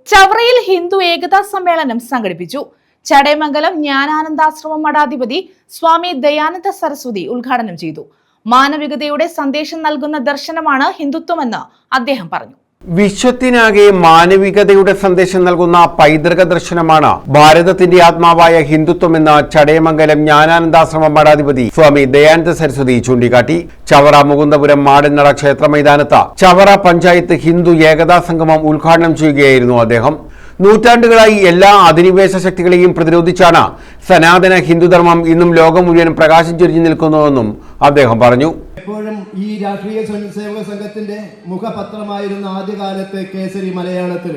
ചവറയിൽ ഹിന്ദു ഏകതാ സമ്മേളനം സംഘടിപ്പിച്ചു. ചടയമംഗലം ജ്ഞാനാനന്ദാശ്രമം മഠാധിപതി സ്വാമി ദയാനന്ദ സരസ്വതി ഉദ്ഘാടനം ചെയ്തു. മാനവികതയുടെ സന്ദേശം നൽകുന്ന ദർശനമാണ് ഹിന്ദുത്വമെന്ന് അദ്ദേഹം പറഞ്ഞു. വിശ്വത്തിനാകെ മാനവികതയുടെ സന്ദേശം നൽകുന്ന പൈതൃക ദർശനമാണ് ഭാരതത്തിന്റെ ആത്മാവായ ഹിന്ദുത്വമെന്ന് ചടയമംഗലം ജ്ഞാനാനന്ദാശ്രമം മഠാധിപതി സ്വാമി ദയാനന്ദ സരസ്വതി ചൂണ്ടിക്കാട്ടി. ചവറ മുകുന്ദപുരം മാടന്നട ക്ഷേത്ര മൈതാനത്ത് ചവറ പഞ്ചായത്ത് ഹിന്ദു ഏകതാ സംഗമം ഉദ്ഘാടനം ചെയ്യുകയായിരുന്നു അദ്ദേഹം. നൂറ്റാണ്ടുകളായി എല്ലാ അധിനിവേശ ശക്തികളെയും പ്രതിരോധിച്ചാണ് സനാതന ഹിന്ദുധർമ്മം ഇന്നും ലോകം മുഴുവൻ പ്രകാശം ചൊരിഞ്ഞു നിൽക്കുന്നതെന്നും അദ്ദേഹം പറഞ്ഞു. എപ്പോഴും ഈ രാഷ്ട്രീയ സ്വയംസേവക സംഘത്തിന്റെ മുഖപത്രമായിരുന്ന ആദ്യകാലത്തെ കേസരി മലയാളത്തിൽ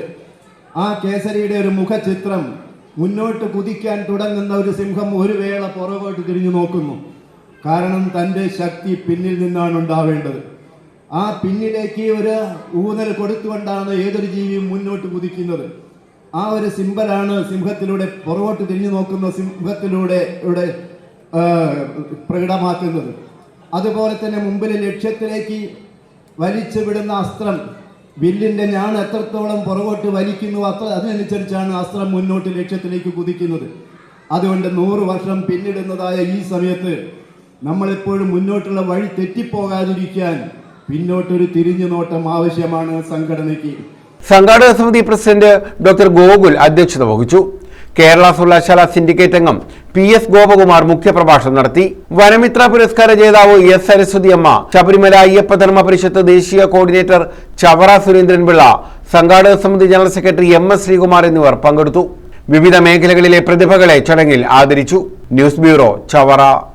ആ കേസരിയുടെ ഒരു മുഖചിത്രം മുന്നോട്ട് കുതിക്കാൻ തുടങ്ങുന്ന ഒരു സിംഹം ഒരു വേള പുറകോട്ട് തിരിഞ്ഞു നോക്കുന്നു. കാരണം തൻ്റെ ശക്തി പിന്നിൽ നിന്നാണ് ഉണ്ടാവേണ്ടത്. ആ പിന്നിലേക്ക് ഒരു ഊന്നൽ കൊടുത്തുകൊണ്ടാണ് ഏതൊരു ജീവിയും മുന്നോട്ട് കുതിക്കുന്നത്. ആ ഒരു സിംബലാണ് സിംഹത്തിലൂടെ പുറകോട്ട് തിരിഞ്ഞു നോക്കുന്ന സിംഹത്തിലൂടെ ഇവിടെ പ്രകടമാക്കുന്നത്. അതുപോലെ തന്നെ മുമ്പിലെ ലക്ഷ്യത്തിലേക്ക് വലിച്ചു വിടുന്ന അസ്ത്രം, വില്ലിൻ്റെ ഞാൻ എത്രത്തോളം പുറകോട്ട് വലിക്കുന്നു അതിനനുസരിച്ചാണ് അസ്ത്രം മുന്നോട്ട് ലക്ഷ്യത്തിലേക്ക് കുതിക്കുന്നത്. അതുകൊണ്ട് 100 വർഷം പിന്നിടുന്നതായ ഈ സമയത്ത് നമ്മളെപ്പോഴും മുന്നോട്ടുള്ള വഴി തെറ്റിപ്പോകാതിരിക്കാൻ പിന്നോട്ടൊരു തിരിഞ്ഞു നോട്ടം ആവശ്യമാണ് സംഘടനയ്ക്ക്. സംഘാടക സമിതി പ്രസിഡന്റ് ഡോക്ടർ ഗോകുൽ അധ്യക്ഷത വഹിച്ചു. കേരള സർവകലാശാല സിൻഡിക്കേറ്റ് അംഗം PS ഗോപകുമാർ മുഖ്യപ്രഭാഷണം നടത്തി. വനമിത്ര പുരസ്കാര ജേതാവ് S സരസ്വതി അമ്മ, ശബരിമല അയ്യപ്പ ധർമ്മ പരിഷത്ത് ദേശീയ കോർഡിനേറ്റർ ചവറ സുരേന്ദ്രൻപിള്ള, സംഘാടക സമിതി ജനറൽ സെക്രട്ടറി MS ശ്രീകുമാർ എന്നിവർ പങ്കെടുത്തു. വിവിധ മേഖലകളിലെ പ്രതിഭകളെ ചടങ്ങിൽ ആദരിച്ചു. News bureau, Chavara.